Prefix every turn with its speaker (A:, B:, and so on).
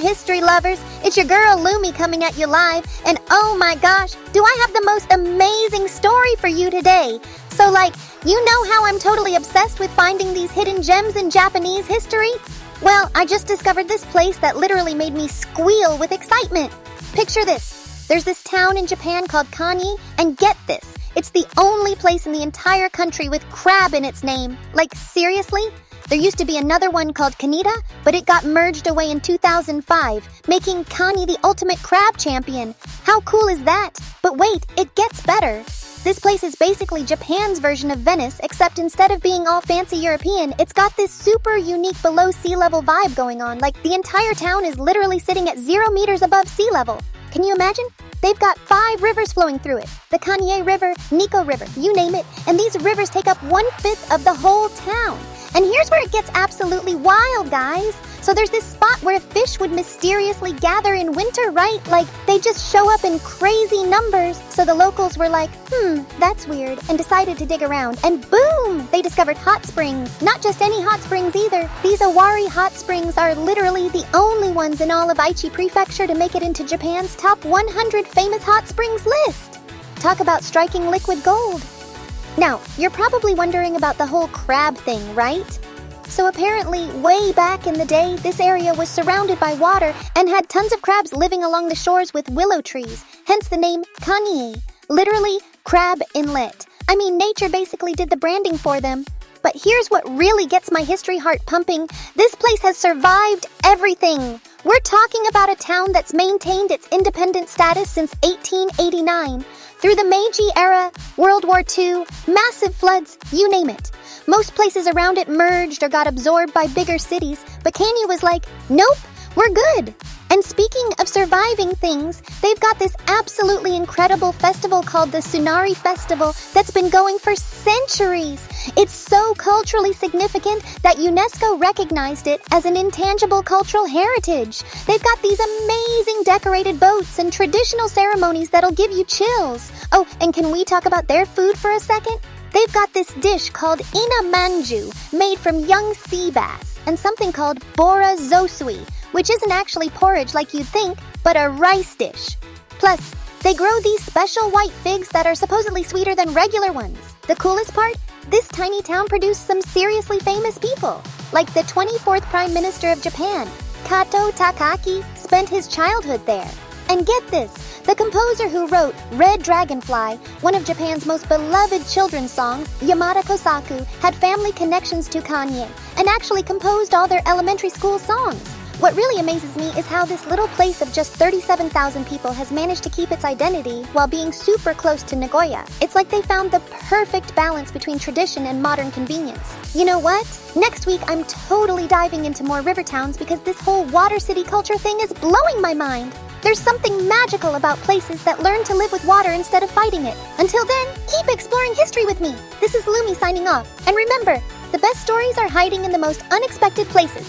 A: history lovers? It's your girl Lumy coming at you live, and oh my gosh, do I have the most amazing story for you today. So you know how I'm totally obsessed with finding these hidden gems in Japanese history? Well, I just discovered this place that literally made me squeal with excitement. Picture this. There's this town in Japan called Kanie, and get this, it's the only place in the entire country with crab in its name. Seriously? There used to be another one called Kanie, but it got merged away in 2005, making Kanie the ultimate crab champion. How cool is that? But wait, it gets better. This place is basically Japan's version of Venice, except instead of being all fancy European, it's got this super unique below sea level vibe going on. The entire town is literally sitting at 0 meters above sea level. Can you imagine? They've got 5 rivers flowing through it. The Kanie River, Nikko River, you name it. And these rivers take up 1/5 of the whole town. And here's where it gets absolutely wild, guys. So there's this spot where fish would mysteriously gather in winter, right? They just show up in crazy numbers. So the locals were like, that's weird, and decided to dig around. And boom! They discovered hot springs. Not just any hot springs either. These Owari hot springs are literally the only ones in all of Aichi Prefecture to make it into Japan's top 100 famous hot springs list. Talk about striking liquid gold. Now, you're probably wondering about the whole crab thing, right? So apparently, way back in the day, this area was surrounded by water and had tons of crabs living along the shores with willow trees, hence the name Kanie, literally crab inlet. I mean, nature basically did the branding for them. But here's what really gets my history heart pumping. This place has survived everything. We're talking about a town that's maintained its independent status since 1889. Through the Meiji era, World War II, massive floods, you name it. Most places around it merged or got absorbed by bigger cities, but Kanie was like, nope, we're good. And speaking of surviving things, they've got this absolutely incredible festival called the Tsunari Festival that's been going for centuries. It's so culturally significant that UNESCO recognized it as an intangible cultural heritage. They've got these amazing decorated boats and traditional ceremonies that'll give you chills. Oh, and can we talk about their food for a second? They've got this dish called ina manju, made from young sea bass, and something called bora zosui, which isn't actually porridge like you'd think, but a rice dish. Plus, they grow these special white figs that are supposedly sweeter than regular ones. The coolest part? This tiny town produced some seriously famous people, like the 24th Prime Minister of Japan, Kato Takaki, spent his childhood there. And get this, the composer who wrote Red Dragonfly, one of Japan's most beloved children's songs, Yamada Kosaku, had family connections to Kanie and actually composed all their elementary school songs. What really amazes me is how this little place of just 37,000 people has managed to keep its identity while being super close to Nagoya. It's like they found the perfect balance between tradition and modern convenience. You know what? Next week I'm totally diving into more river towns because this whole water city culture thing is blowing my mind. There's something magical about places that learn to live with water instead of fighting it. Until then, keep exploring history with me. This is Lumy signing off. And remember, the best stories are hiding in the most unexpected places.